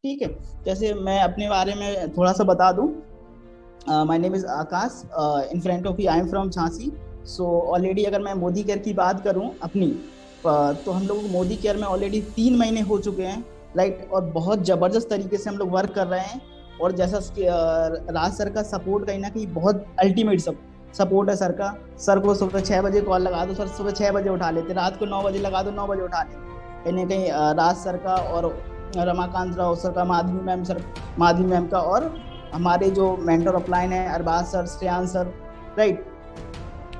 ठीक है। जैसे मैं अपने बारे में थोड़ा सा बता दूं, my name is Akash, in front of you I am from Jhansi. So already अगर मैं मोदी केयर की बात करूं अपनी, तो हम लोग मोदी केयर में ऑलरेडी 3 महीने हो चुके हैं, राइट। और बहुत जबरदस्त तरीके से हम लोग वर्क कर रहे हैं। और जैसा राज सर का सपोर्ट कहीं ना कहीं बहुत अल्टीमेट सपोर्ट है सर का। सर को सुबह 6 बजे कॉल लगा दो, सर सुबह 6 बजे उठा लेते, रात को 9 बजे लगा दो 9 बजे उठा लेते। कहीं ना कहीं राज सर का और रमाकांत राव सर का, माधवी मैम का, और हमारे जो मेंटर ऑफलाइन है अरबाज सर, श्रेयान सर, राइट।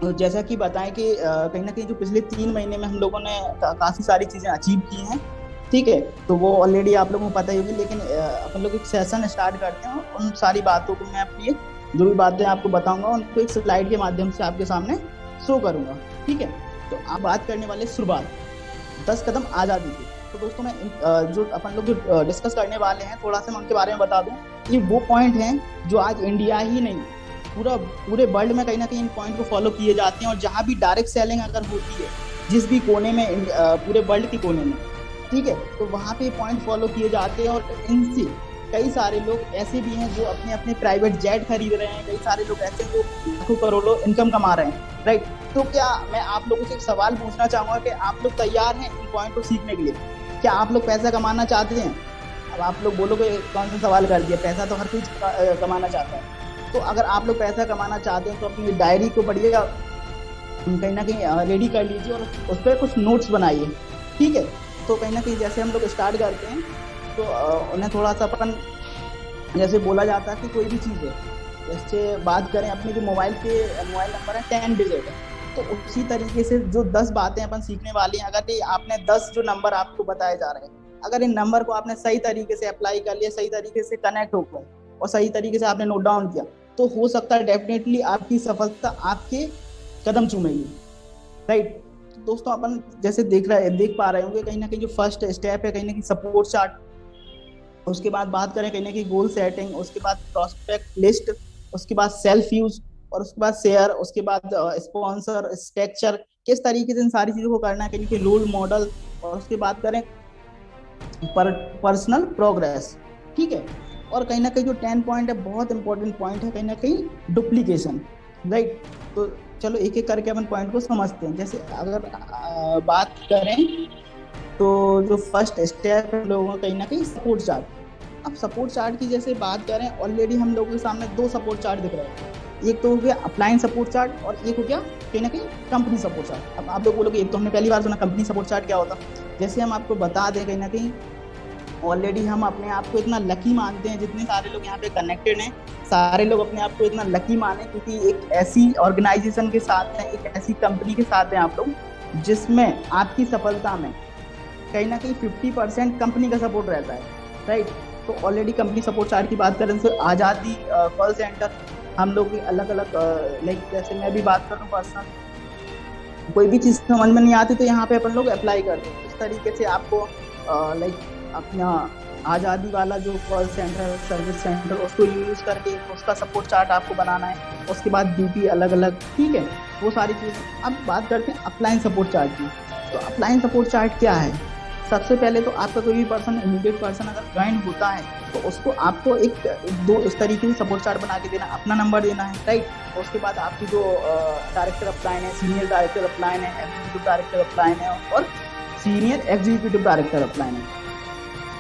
तो जैसा कि बताएं कि कहीं ना कहीं जो पिछले 3 महीने में हम लोगों ने काफी सारी चीजें अचीव की हैं, ठीक है। तो वो ऑलरेडी आप लोगों को पता ही होगी, लेकिन अपन लोग एक सेशन स्टार्ट करते हैं और उन सारी बातों को मैं अपनी जो भी बातें आपको बताऊंगा उनको एक स्लाइड के माध्यम से आपके सामने शो करूंगा, ठीक है। तो आप बात करने वाले शुरुआत 10 कदम आजादी की। तो दोस्तों मैं जो अपन लोग जो डिस्कस करने वाले हैं, थोड़ा सा मैं उनके बारे में बता दूं। ये वो पॉइंट हैं जो आज इंडिया ही नहीं, पूरे वर्ल्ड में कहीं ना कहीं इन पॉइंट को फॉलो किए जाते हैं। और जहां भी डायरेक्ट सेलिंग अगर होती है, जिस भी कोने में, पूरे वर्ल्ड के कोने में, ठीक है, तो वहां पे पॉइंट फॉलो किए जाते हैं। और इनसे कई सारे लोग ऐसे भी हैं जो अपने अपने प्राइवेट जेट खरीद रहे हैं, कई सारे लोग ऐसे जो लाखों करोड़ों इनकम कमा रहे हैं, राइट। तो क्या मैं आप लोगों से एक सवाल पूछना चाहूंगा कि आप लोग तैयार हैं इन पॉइंट को सीखने के लिए? क्या आप लोग पैसा कमाना चाहते हैं? अब आप लोग बोलोगे कौन सा सवाल कर दिया, पैसा तो हर कोई कमाना चाहता है। तो अगर आप लोग पैसा कमाना चाहते हैं तो अपनी डायरी को बढ़िया कहीं ना कहीं रेडी कर लीजिए और उस पर कुछ नोट्स बनाइए, ठीक है। तो कहीं ना कहीं जैसे हम लोग स्टार्ट करते हैं, तो उन्हें थोड़ा सा अपन, जैसे बोला जाता है कि कोई भी चीज़ है, जैसे बात करें अपने जो मोबाइल नंबर है 10 डिजिट है, तो उसी तरीके से जो 10 बातें अपन सीखने वाली हैं, अगर ये आपने 10 जो नंबर आपको बताए जा रहे हैं, अगर इन नंबर को आपने सही तरीके से अप्लाई कर लिया, सही तरीके से कनेक्ट हो गए और सही तरीके से आपने नोट डाउन किया, तो हो सकता है डेफिनेटली आपकी सफलता आपके कदम चूमेगी, राइट। दोस्तों अपन जैसे देख पा रहे होंगे, कहीं ना कहीं जो फर्स्ट स्टेप है कहीं ना कहीं सपोर्ट चार्ट, उसके बाद बात करें कहीं ना कहीं गोल सेटिंग, उसके बाद प्रोस्पेक्ट लिस्ट, उसके बाद सेल्फ यूज, और उसके बाद शेयर, उसके बाद स्पॉन्सर स्ट्रक्चर, किस तरीके से इन सारी चीजों को करना है, कहीं ना रोल मॉडल, और उसके बाद करें पर्सनल प्रोग्रेस, ठीक है। और कहीं ना कहीं जो 10 पॉइंट है, बहुत इंपॉर्टेंट पॉइंट है, कहीं ना कहीं डुप्लीकेशन, राइट। तो चलो एक एक करके अपन पॉइंट को समझते हैं। जैसे अगर बात करें तो जो फर्स्ट स्टेप है लोगों का कहीं ना कहीं सपोर्ट चार्ट। अब सपोर्ट चार्ट की जैसे बात करें, ऑलरेडी हम लोगों के सामने 2 सपोर्ट चार्ट दिख रहे हैं। एक तो हो गया अपलाइन सपोर्ट चार्ट और एक हो गया कहीं ना कहीं कंपनी सपोर्ट चार्ट। अब आप लोग बोलोगे एक तो हमने पहली बार सुना, कंपनी सपोर्ट चार्ट क्या होता। जैसे हम आपको बता दें, कहीं ना कहीं ऑलरेडी हम अपने आप को इतना लकी मानते हैं, जितने सारे लोग यहाँ पे कनेक्टेड हैं, सारे लोग अपने आप को इतना लकी माने, क्योंकि एक ऐसी ऑर्गेनाइजेशन के साथ हैं, एक ऐसी कंपनी के साथ हैं आप लोग, जिसमें आपकी सफलता में कहीं ना कहीं 50% कंपनी का सपोर्ट रहता है, राइट। तो ऑलरेडी कंपनी सपोर्ट चार्ट की बात करें तो आज़ादी कॉल सेंटर, हम लोग अलग अलग, लाइक जैसे मैं भी बात करूँ पर्सनल, कोई भी चीज़ समझ में नहीं आती तो यहाँ पे अपन लोग अप्लाई करते हैं। इस तरीके से आपको लाइक अपना आज़ादी वाला जो कॉल सेंटर सर्विस सेंटर, उसको यूज करके उसका सपोर्ट चार्ट आपको बनाना है। उसके बाद ड्यूटी अलग अलग, ठीक है, वो सारी चीज़। अब बात करते हैं अपलाइन सपोर्ट चार्ट की। तो अपलाइन सपोर्ट चार्ट क्या है? सबसे पहले तो आपका कोई भी पर्सन, इमीडिएट पर्सन अगर ज्वाइन होता है, तो उसको आपको दो इस तरीके से सपोर्ट चार्ट बना के देना, अपना नंबर देना है, राइट। उसके बाद आपकी जो डायरेक्टर अपलाइन है, सीनियर डायरेक्टर अपलाइन है, एग्जीक्यूटिव डायरेक्टर अपलाइन है और सीनियर एग्जीक्यूटिव डायरेक्टर अपलाइन है,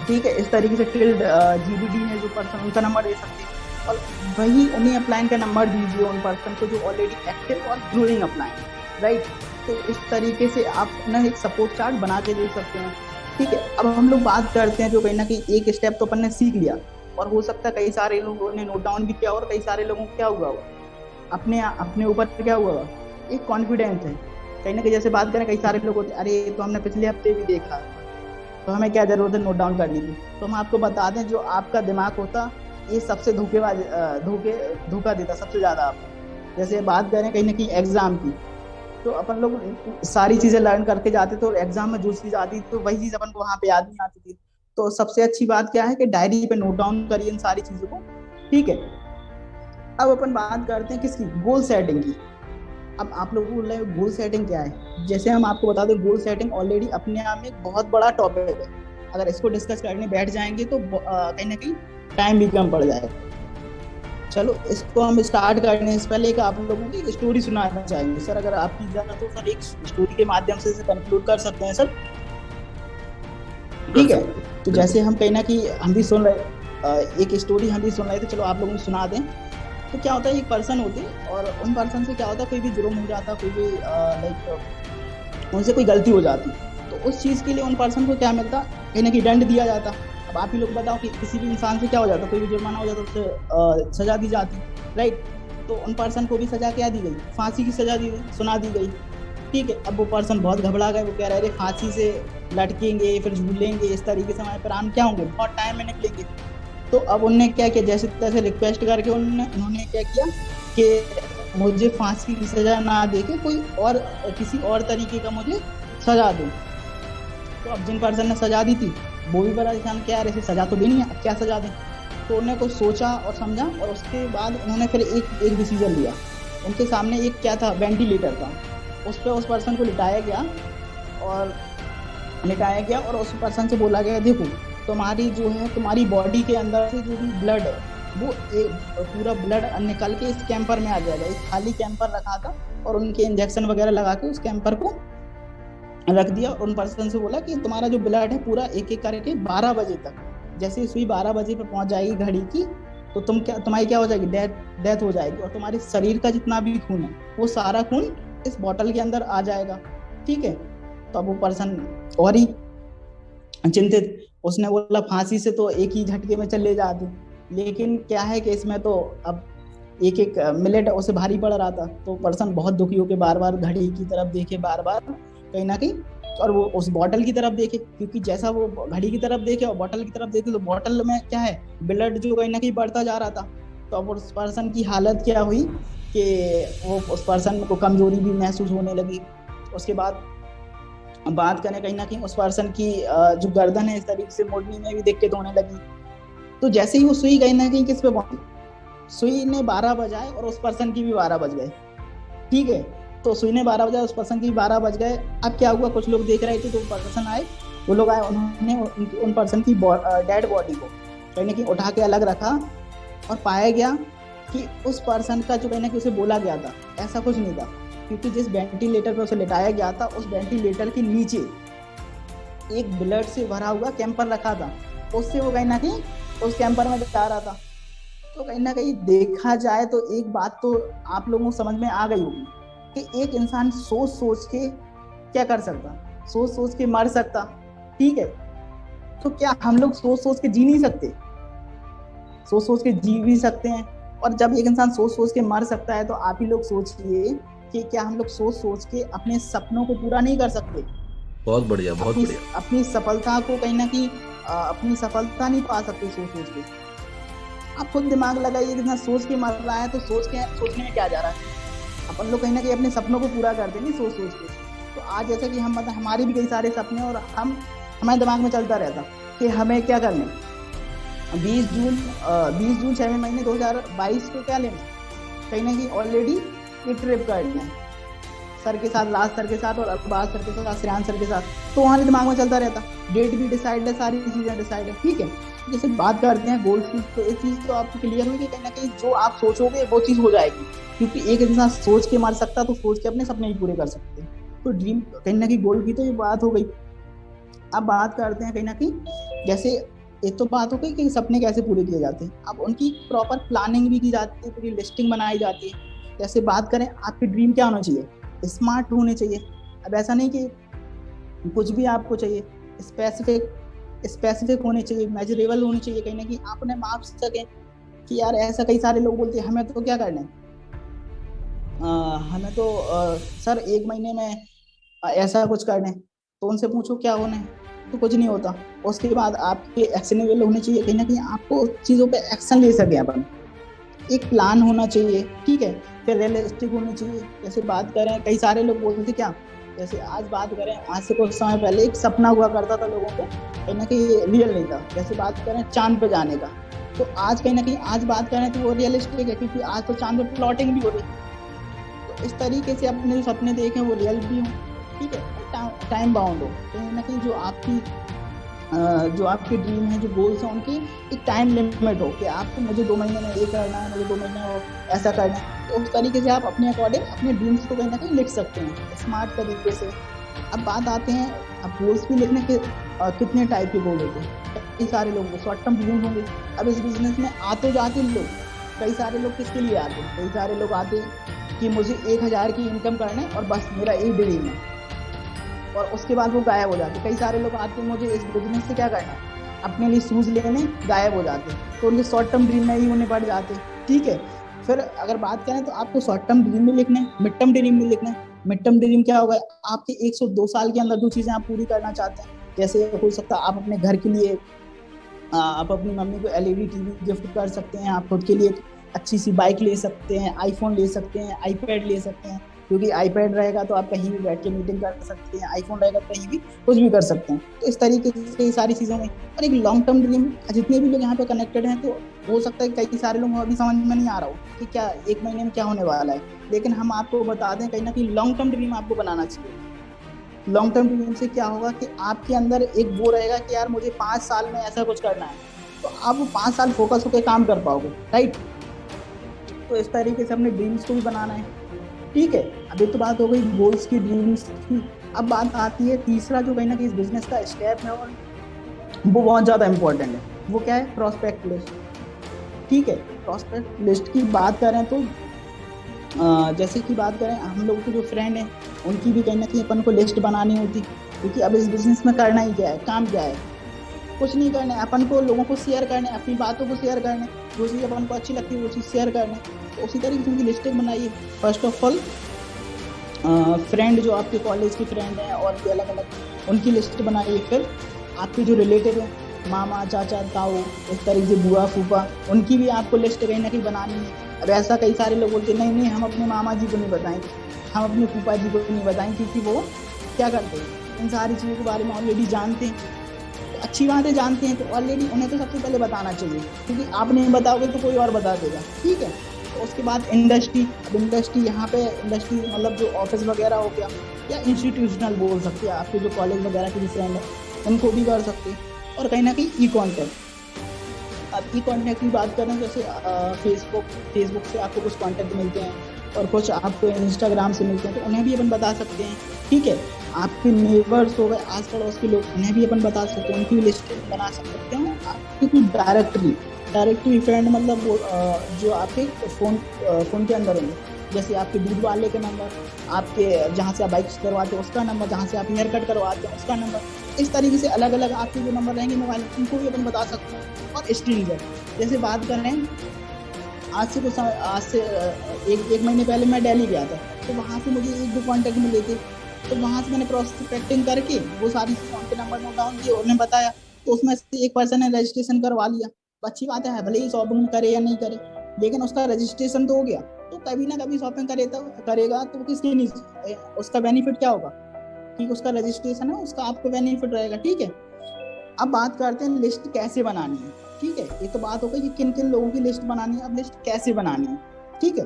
ठीक है। इस तरीके से टिल्ड जीबीडी है जो पर्सन, उनका नंबर दे सकते हैं। और वही उन्हीं अपलाइन का नंबर दीजिए उन पर्सन को जो ऑलरेडी एक्टिव और ग्रोइंग अपलाइन, राइट। तो इस तरीके से आप अपना एक सपोर्ट चार्ट बना के दे सकते हैं, ठीक है। अब हम लोग बात करते हैं जो कहीं ना कहीं एक स्टेप तो अपन ने सीख लिया, और हो सकता है कई सारे लोगों ने नोट डाउन भी किया, और कई सारे लोगों को क्या हुआ अपने ऊपर क्या हुआ, एक कॉन्फिडेंस है कहीं ना कहीं। जैसे बात करें, कई सारे लोग होते हैं, अरे तो हमने पिछले हफ्ते भी देखा, तो हमें क्या जरूरत है नोट डाउन करने की। तो हम आपको बता दें, जो आपका दिमाग होता ये सबसे धोखा देता सबसे ज्यादा आपको। जैसे बात करें कहीं ना कहीं एग्जाम की, तो अपन लोग सारी चीजें लर्न करके जाते, तो एग्जाम में जो चीज आती तो वही चीज अपन को वहां पे याद नहीं आती थी। तो सबसे अच्छी बात क्या है कि डायरी पे नोट डाउन करिए इन सारी चीजों को, ठीक है। अब अपन बात करते हैं किसकी, गोल सेटिंग की। अब आप लोग बोल रहे हैं गोल सेटिंग क्या है। जैसे हम आपको बता दें, गोल सेटिंग ऑलरेडी अपने आप में एक बहुत बड़ा टॉपिक है। अगर इसको डिस्कस करने बैठ जाएंगे तो कहीं ना कहीं टाइम भी कम पड़ जाएगा। चलो इसको हम स्टार्ट करने से पहले एक आप लोगों की स्टोरी सुनाना चाहेंगे सर, अगर आपकी इजाजत हो सर, एक स्टोरी के माध्यम से इसे कंक्लूड कर सकते हैं सर। ठीक है, तो जैसे हम कहीं ना कहीं हम भी सुन रहे, एक स्टोरी हम भी सुन रहे थे, चलो आप लोगों को सुना दें। तो क्या होता है, एक पर्सन होते और उन पर्सन से क्या होता है, कोई भी जुर्म हो जाता, कोई भी लाइक उनसे कोई गलती हो जाती, तो उस चीज़ के लिए उन पर्सन को क्या मिलता, कहीं ना कहीं दंड दिया जाता। अब आप ही लोग बताओ कि किसी भी इंसान से क्या हो जाता, कोई भी जुर्माना हो जाता, उससे सजा दी जाती, राइट। तो उन पर्सन को भी सजा क्या दी गई, फांसी की सजा दी गई, सुना दी गई। ठीक है, अब वो पर्सन बहुत घबरा गए, वो कह रहे थे फांसी से लटकेंगे फिर झूलेंगे, इस तरीके से हमारे प्राण क्या होंगे, बहुत टाइम में निकलेंगे। तो अब उनने क्या किया, जैसे तैसे रिक्वेस्ट करके उन्होंने क्या किया कि मुझे फांसी की सजा ना दे के कोई और किसी और तरीके का मुझे सजा दो। तो अब जिन पर्सन ने सजा दी थी वो भी बड़ा ध्यान क्या यार, ऐसे सजा तो देनी है, अब क्या सजा दें। तो उन्होंने कुछ सोचा और समझा, और उसके बाद उन्होंने फिर एक डिसीजन लिया। उनके सामने एक क्या था, वेंटिलेटर था, उस पर उस पर्सन को लिटाया गया और उस पर्सन से बोला गया, देखो तुम्हारी जो है, तुम्हारी बॉडी के अंदर से जो भी ब्लड है वो एक पूरा ब्लड निकल के इस कैंपर में आ जाएगा। एक खाली कैंपर रखा था और उनके इंजेक्शन वगैरह लगा के उस कैंपर को रख दिया। और उन पर्सन से बोला कि तुम्हारा जो ब्लड है पूरा एक एक करके 12 बजे तक, जैसे सुई 12 बजे पे पहुंच जाएगी घड़ी की, तो तुम्हारी क्या हो जाएगी, डेथ हो जाएगी, और तुम्हारे शरीर का जितना भी खून है वो सारा खून इस बॉटल के अंदर आ जाएगा। ठीक है, तो अब वो पर्सन और ही चिंतित, उसने बोला फांसी से तो एक ही झटके में चले जाते, लेकिन क्या है कि इसमें तो अब एक एक मिनट उसे भारी पड़ रहा था। तो पर्सन बहुत दुखी होकर बार बार घड़ी की तरफ देखे, बार बार कहीं ना कहीं, और वो उस बॉटल की तरफ देखे, क्योंकि जैसा वो घड़ी की तरफ देखे और बॉटल की तरफ देखे तो बॉटल में क्या है, ब्लड जो कहीं ना कहीं बढ़ता जा रहा था। तो अब उस पर्सन की हालत क्या हुई कि वो उस पर्सन को कमजोरी भी महसूस होने लगी। उसके बाद बात करें कहीं ना कहीं उस पर्सन की जो गर्दन है इस तरीके से मोड़ने में भी दिक्कत होने लगी। तो जैसे ही वो सुई कहीं ना कहीं किस पे पहुंची, सुई ने 12 बजाए और उस पर्सन की भी 12 बज गए। ठीक है, तो सुई ने 12 बजाए, उस पर्सन की भी 12 बज गए। अब क्या हुआ, कुछ लोग देख रहे थे, तो पर्सन आए, वो लोग आए, उन्होंने उन पर्सन की डेड बॉडी को कहीं ना कहीं उठा के अलग रखा, और पाया गया कि उस पर्सन का जो कहीं ना कहीं उसे बोला गया था ऐसा कुछ नहीं था, क्योंकि जिस वेंटिलेटर पर उसे लिटाया गया था उस वेंटिलेटर के नीचे एक ब्लड से भरा हुआ कैंपर रखा था, उससे वो कहीं ना कहीं उस कैंपर में जा रहा था। तो कहीं ना कहीं देखा जाए तो एक बात तो आप लोगों को समझ में आ गई होगी कि एक इंसान सोच सोच के क्या कर सकता, सोच सोच के मर सकता। ठीक है, तो क्या हम लोग सोच सोच के जी नहीं सकते, सोच सोच के जी भी सकते हैं। और जब एक इंसान सोच सोच के मर सकता है तो आप ही लोग सोचिए कि क्या हम लोग सोच सोच के अपने सपनों को पूरा नहीं कर सकते। बहुत बढ़िया, बहुत बढ़िया। अपनी सफलता को कहीं ना कहीं अपनी सफलता नहीं पा सकते सोच सोच के। आप खुद दिमाग लगाइए, कितना सोच के मर रहा है, तो सोचने में क्या जा रहा है। अपन लोग कहीं ना कहीं अपने सपनों को पूरा करते नहीं सोच सोच के। तो आज जैसे कि हम मतलब हमारे भी कई सारे सपने, और हमारे दिमाग में चलता रहता कि हमें क्या करना है, 20 जून 6वें महीने 2022 को क्या लेना, कहीं ना कहीं ऑलरेडी एक ट्रिप करना है सर के साथ, लास्ट सर के साथ और अरबाज सर के साथ, श्रेयान सर के साथ। तो हमारे दिमाग में चलता रहता, डेट भी डिसाइड है, सारी चीज़ें डिसाइड है। ठीक है, जैसे बात करते हैं गोल्स की, तो एक चीज़ तो आपको क्लियर हुई कि कहीं ना कहीं जो आप सोचोगे वो चीज़ हो जाएगी, क्योंकि एक इंसान सोच के मर सकता तो सोच के अपने सपने भी पूरे कर सकते हैं। तो ड्रीम कहीं ना कहीं गोल की तो ये बात हो गई। अब बात करते हैं कहीं ना कहीं, जैसे एक तो बात हो गई कि सपने कैसे पूरे किए जाते हैं, अब उनकी प्रॉपर प्लानिंग भी की जाती है, पूरी लिस्टिंग बनाई जाती है। जैसे बात करें आपकी ड्रीम क्या होना चाहिए, स्मार्ट होने चाहिए। अब ऐसा नहीं कि कुछ भी आपको चाहिए, स्पेसिफिक होने चाहिए, मेजरेबल होने चाहिए, कहीं ना कहीं आप उन्हें माप सकें कि यार ऐसा कई सारे लोग बोलते हैं हमें तो क्या करना है, हमें तो सर 1 महीने में ऐसा कुछ करना है। तो उनसे पूछो क्या होना है, तो कुछ नहीं होता। उसके बाद आपके एक्शनेबल होने चाहिए, कहीं ना कहीं आपको चीज़ों पे एक्शन ले सकें अपन, एक प्लान होना चाहिए। ठीक है, फिर रियलिस्टिक होनी चाहिए। जैसे बात करें, कई सारे लोग बोलते थे क्या, जैसे आज बात करें, आज से कुछ समय पहले एक सपना हुआ करता था लोगों को, कहीं ना कहीं रियल नहीं था। जैसे बात करें चांद पे जाने का, तो आज कहीं ना कहीं आज बात करें तो वो रियलिस्टिक है, क्योंकि आज तो चांद पे प्लॉटिंग भी हो रही है। तो इस तरीके से अपने जो सपने देखें वो रियल भी हों, ठीक है, टाइम बाउंड हो, कहीं ना कहीं जो आपकी जो आपके ड्रीम है, जो गोल्स हैं, उनकी एक टाइम लिमिट हो कि आपको मुझे 2 महीने में ये करना है, मुझे 2 महीने में ऐसा करना है। तो उस तरीके से आप अपने अकॉर्डिंग अपने ड्रीम्स को कहीं ना कहीं लिख सकते हैं स्मार्ट तरीके से। अब बात आते हैं, अब गोल्स भी लिखने के कितने टाइप के गोल होते हैं। कई सारे लोग शॉर्ट टर्म ड्रीम होंगे। अब इस बिजनेस में आते जाते लोग, कई सारे लोग किसके लिए आते हैं, कई सारे लोग आते हैं कि मुझे 1,000 की इनकम करना है और बस मेरा एक ड्रीम है, और उसके बाद वो गायब हो जाते। कई सारे लोग आते हैं मुझे इस बिजनेस से क्या करना है, अपने लिए शूज लेने, गायब हो जाते, तो उनके शॉर्ट टर्म ड्रीम में ही उन्हें बढ़ जाते। ठीक है, फिर अगर बात करें तो आपको शॉर्ट टर्म ड्रीम में लिखना है, मिड टर्म ड्रीम में लिखना है। मिड टर्म ड्रीम क्या होगा, आपके 102 साल के अंदर जो चीजें आप पूरी करना चाहते हैं। जैसे हो सकता है आप अपने घर के लिए आप अपनी मम्मी को एलईडी टीवी गिफ्ट कर सकते हैं, आप खुद के लिए अच्छी सी बाइक ले सकते हैं, आईफोन ले सकते हैं, आईपैड ले सकते हैं, क्योंकि आईपैड रहेगा तो आप कहीं भी बैठ के मीटिंग कर सकते हैं, आईफोन रहेगा तो कहीं भी कुछ भी कर सकते हैं। तो इस तरीके से सारी चीज़ों में, और एक लॉन्ग टर्म ड्रीम, जितने भी लोग यहाँ पे कनेक्टेड हैं, तो हो सकता है कई सारे लोगों को अभी समझ में नहीं आ रहा हो कि क्या 1 महीने में क्या होने वाला है, लेकिन हम आपको बता दें कहीं ना कहीं लॉन्ग टर्म ड्रीम आपको बनाना चाहिए। लॉन्ग टर्म ड्रीम से क्या होगा कि आपके अंदर एक वो रहेगा कि यार मुझे 5 साल में ऐसा कुछ करना है, तो आप वो 5 साल फोकस होकर काम कर पाओगे, राइट। तो इस तरीके से अपने ड्रीम्स को भी बनाना है। ठीक है, अभी तो बात हो गई गोल्स की, ड्रीम्स की। अब बात आती है तीसरा जो कहीं ना कहीं इस बिजनेस का स्टेप है, और वो बहुत ज़्यादा इंपॉर्टेंट है। वो क्या है, प्रॉस्पेक्ट लिस्ट। ठीक है, प्रॉस्पेक्ट लिस्ट की बात करें तो जैसे कि बात करें, हम लोग के जो फ्रेंड हैं उनकी भी कहीं ना कहीं अपन को लिस्ट बनानी होती, क्योंकि अब इस बिजनेस में करना ही क्या है, काम क्या है, कुछ नहीं करना है, अपन को लोगों को शेयर करना है, अपनी बातों को शेयर करना है, जो चीज़ अपन को अच्छी लगती है वो चीज़ शेयर करना है। तो उसी तरीके से उनकी लिस्टें बनाइए। फर्स्ट ऑफ ऑल फ्रेंड जो आपके कॉलेज के फ्रेंड हैं और भी अलग अलग, उनकी लिस्ट बनाइए। फिर आपके जो रिलेटिव हैं, मामा, चाचा, ताऊ, इस तरीके से बुआ, फूफा, उनकी भी आपको लिस्ट कहीं ना कहीं बनानी है। अब ऐसा कई सारे लोग बोलते हैं नहीं नहीं, हम अपने मामा जी को नहीं बताएंगे, हम अपने फूफा जी को नहीं बताएंगे, क्योंकि वो क्या करते हैं, इन सारी चीज़ों के बारे में ऑलरेडी जानते हैं। तो अच्छी बात है, जानते हैं तो ऑलरेडी उन्हें तो सबसे पहले बताना चाहिए, क्योंकि आप नहीं बताओगे तो कोई और बता देगा। ठीक है, तो उसके बाद इंडस्ट्री। अब इंडस्ट्री, यहाँ पे इंडस्ट्री मतलब जो ऑफिस वगैरह हो गया, या इंस्टीट्यूशनल बोल सकते हैं, आपके जो कॉलेज वगैरह के जो फ्रेंड है उनको भी कर सकते हैं। और कहीं ना कहीं ई कॉन्टैक्ट। अब ई कॉन्टैक्ट की बात करें, जैसे फेसबुक से आपको कुछ कॉन्टैक्ट मिलते हैं और कुछ आपको इंस्टाग्राम से मिलते हैं, तो उन्हें भी अपन बता सकते हैं। ठीक है, आपके नेबर्स हो गए, आस पड़ोस के लोग, उन्हें भी अपन बता सकते हैं, उनकी भी लिस्ट बना सकते हैं। आपकी कोई डायरेक्टरी फ्रेंड मतलब वो जो आपके फ़ोन के अंदर होंगे, जैसे आपके दूध वाले का नंबर, आपके जहाँ से आप बाइक करवाते हो उसका नंबर, जहाँ से आप हेयर कट करवाते हो उसका नंबर, इस तरीके से अलग अलग आपके जो नंबर रहेंगे मोबाइल, उनको भी अपन बता सकते हैं। और स्ट्रेंजर, जैसे बात कर रहे हैं, आज से एक महीने पहले मैं दिल्ली गया था, तो वहाँ से मुझे 1-2 कॉन्टैक्ट मिले थे, तो वहाँ से मैंने प्रॉस्पेक्टिंग करके वो सारी फ़ोन के नंबर नोट डाउन किए, उन्हें बताया, तो उसमें से एक पर्सन ने रजिस्ट्रेशन करवा लिया। तो अच्छी बात है, भले ही शॉपिंग करे या नहीं करे, लेकिन उसका रजिस्ट्रेशन तो हो गया। तो कभी ना कभी शॉपिंग करेगा तो किसके नहीं, उसका बेनिफिट क्या होगा कि उसका रजिस्ट्रेशन है, उसका आपको बेनिफिट रहेगा। ठीक है, अब बात करते हैं लिस्ट कैसे बनानी है। ठीक है, ये तो बात हो गई कि किन किन लोगों की लिस्ट बनानी है, अब लिस्ट कैसे बनानी है। ठीक है,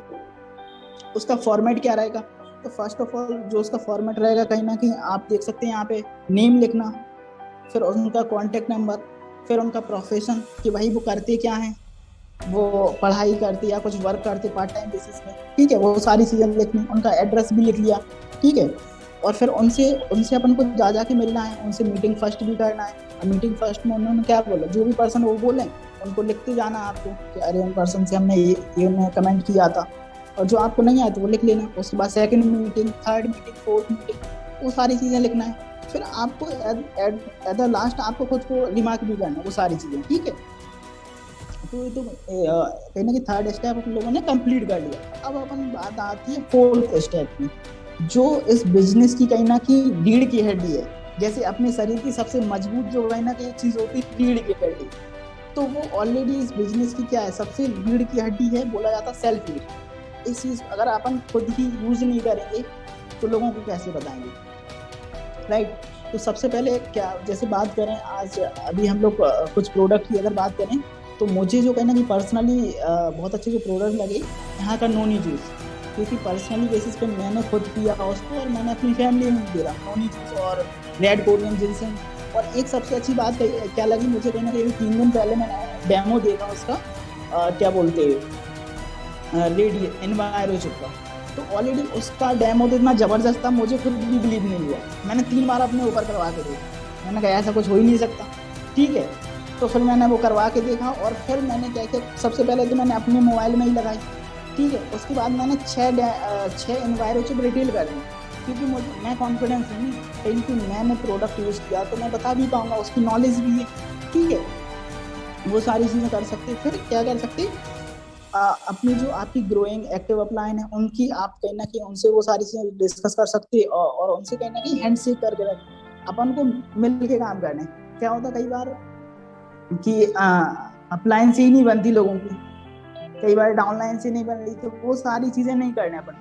उसका फॉर्मेट क्या रहेगा, तो फर्स्ट ऑफ ऑल जो उसका फॉर्मेट रहेगा, कहीं ना कहीं आप देख सकते हैं यहाँ पे नेम लिखना, फिर उनका कॉन्टेक्ट नंबर, फिर उनका प्रोफेशन कि भाई वो करते क्या हैं, वो पढ़ाई करते या कुछ वर्क करते पार्ट टाइम बेसिस पे। ठीक है, वो सारी चीज़ें लिखनी, उनका एड्रेस भी लिख लिया। ठीक है, और फिर उनसे अपन को जा के मिलना है, उनसे मीटिंग फर्स्ट भी करना है। मीटिंग फर्स्ट में उन्होंने क्या बोला, जो भी पर्सन वो बोले उनको लिखते जाना आपको कि अरे उन पर्सन से हमने ये उन्हें कमेंट किया था, और जो आपको नहीं आया तो वो लिख लेना। उसके बाद second meeting, third meeting, fourth meeting, वो सारी चीज़ें लिखना है। फिर आपको एट द लास्ट आपको खुद को रिमार्क भी करना है वो सारी चीज़ें। ठीक है, तो ये तो कहीं ना कहीं थर्ड स्टेप अपन लोगों ने कंप्लीट कर लिया। अब अपन बात आती है फोर्थ स्टेप की, जो इस बिजनेस की कहीं ना कहीं रीढ़ की हड्डी है। जैसे अपने शरीर की सबसे मजबूत जो है ना कि चीज़ होती है रीढ़ की हड्डी, तो वो ऑलरेडी इस बिजनेस की क्या है, सबसे रीढ़ की हड्डी है, बोला जाता है सेल्फ लीड। इस चीज़ अगर अपन खुद ही यूज नहीं करेंगे तो लोगों को कैसे बताएंगे, राइट। तो सबसे पहले क्या, जैसे बात करें आज अभी हम लोग कुछ प्रोडक्ट की अगर बात करें, तो मुझे जो कहना कि पर्सनली बहुत अच्छे जो प्रोडक्ट लगे यहाँ का नोनी जूस, क्योंकि पर्सनली बेसिस पे मैंने खुद पिया उसको और मैंने अपनी फैमिली में भी दे रहा। नोनी जूस और रेड कोरियन जिनसेन, और एक सबसे अच्छी बात क्या लगी मुझे, कहीं ना कहीं 3 दिन पहले मैंने डेमो देखा उसका, क्या बोलते हैं, रेडियो एनवायरो चिप का। तो ऑलरेडी उसका डेमो तो इतना जबरदस्त था, मुझे खुद भी बिलीव नहीं हुआ। मैंने 3 बार अपने ऊपर करवा के देखा, मैंने कहा ऐसा कुछ हो ही नहीं सकता। ठीक है, तो फिर मैंने वो करवा के देखा, और फिर मैंने क्या किया, सबसे पहले तो मैंने अपने मोबाइल में ही लगाई। ठीक है, उसके बाद मैंने 6 एनवायरो चिप रिटेल कर दी, क्योंकि मुझे मैं कॉन्फिडेंस है नहीं कहीं कि मैंने प्रोडक्ट यूज़ किया तो मैं बता भी पाऊंगा, उसकी नॉलेज भी है। ठीक है, वो सारी चीज़ें कर सकते। फिर क्या कर सकते, अपनी जो आपकी ग्रोइंग एक्टिव अपलाइन है उनकी आप कहीं ना कहीं उनसे वो सारी चीज़ें डिस्कस कर सकते हैं, और उनसे कहीं ना कहीं हैंड शेक करके रखें, अपन को मिल के काम करने। क्या होता कई बार कि अपलाइन से ही नहीं बनती लोगों की, कई बार डाउनलाइन से नहीं बन रही, तो वो सारी चीज़ें नहीं करने अपन,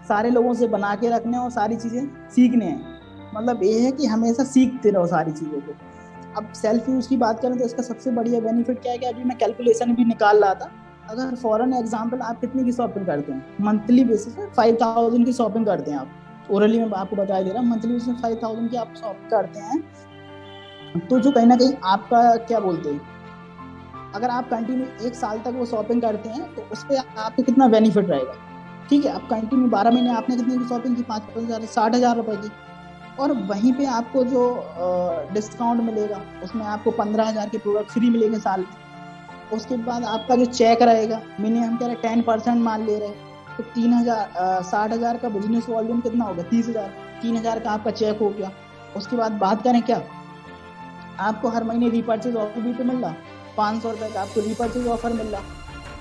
सारे लोगों से बना के रखने और सारी चीज़ें सीखने हैं। मतलब ये है कि हमेशा सीखते रहो सारी चीज़ों को। अब सेल्फ यूज़ की बात करें तो इसका सबसे बढ़िया बेनिफिट क्या है कि अभी मैं कैलकुलेशन भी निकाल रहा था। अगर फॉर एन एग्जाम्पल आप कितने की शॉपिंग करते हैं मंथली बेसिस पे, 5000 की शॉपिंग करते हैं आप, ओरली मैं आपको बता दे रहा हूँ, मंथली बेसिस 5000 की आप शॉपिंग करते हैं, तो जो कहीं ना कहीं आपका क्या बोलते हैं, अगर आप कंटिन्यू 1 साल तक वो शॉपिंग करते हैं तो उस पर आपको कितना बेनिफिट रहेगा। ठीक है, आप कंटिन्यू 12 महीने आपने कितने की शॉपिंग की, 5,000 60,000 रुपए की, और वहीं पे आपको जो डिस्काउंट मिलेगा उसमें आपको 15,000 के प्रोडक्ट फ्री मिलेंगे साल में। उसके बाद आपका जो चेक रहेगा, मिनिमम कह रहे 10% मान ले रहे हैं, तो 3,000 60,000 का बिजनेस वॉल्यूम कितना होगा, 30,000, 3,000 का आपका चेक हो गया। उसके बाद बात करें क्या, आपको हर महीने रीपर्चेज ऑफर भी तो मिल रहा, 500 रुपये का आपको रीपर्चेज ऑफर मिल रहा।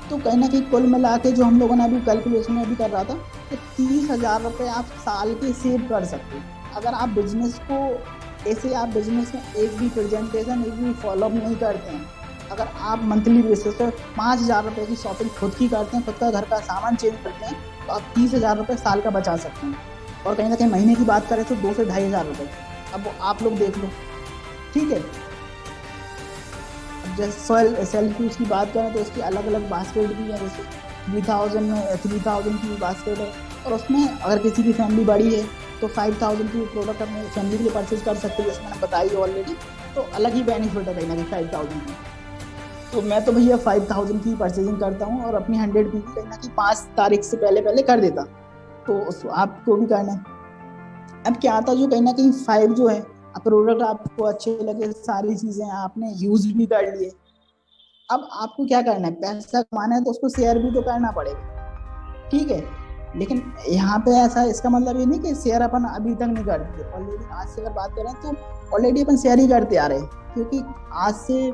तो कहीं ना कहीं कुल मिला के जो हम लोगों ने अभी कैलकुलेशन में भी कर रहा था, तो 30,000 रुपये आप साल के सेव कर सकते हैं। अगर आप बिजनेस को ऐसे, आप बिजनेस में एक भी प्रेजेंटेशन, एक भी फॉलोअप नहीं करते हैं, अगर आप मंथली बेसिस पर 5,000 रुपये की शॉपिंग खुद की करते हैं, खुद का घर का सामान चेंज करते हैं, तो आप 30,000 रुपये साल का बचा सकते हैं। और कहीं ना कहीं महीने की बात करें तो 2 से 2,500 रुपये, अब वो आप लोग देख लो। ठीक है, जैसे सेल्फ यूज़ की बात करें तो इसकी अलग अलग बास्केट भी है, जैसे 3,000 की बास्केट है, और उसमें अगर किसी की फैमिली बड़ी है तो 5,000 की प्रोडक्ट अपने फैमिली के लिए परचेज कर सकते हैं, जैसे मैंने बताई ऑलरेडी। तो अलग ही बेनिफिट है कहीं ना कहीं 5,000 की। तो मैं तो भैया 5,000 की परचेजिंग करता हूँ, और अपनी 100 की कहीं ना कहीं 5 तारीख से पहले पहले कर देता, तो आपको भी करना है। अब क्या आता जो कहीं ना कहीं 5 जो है, प्रोडक्ट आपको अच्छे लगे, सारी चीजें आपने यूज भी कर लिए, अब आपको क्या करना है, पैसा कमाना है तो उसको शेयर भी तो करना पड़ेगा। ठीक है, लेकिन यहाँ पे ऐसा, इसका मतलब ये नहीं कि शेयर अपन अभी तक नहीं करते, ऑलरेडी आज से अगर बात करें तो ऑलरेडी अपन शेयर ही करते आ रहे हैं। क्योंकि आज से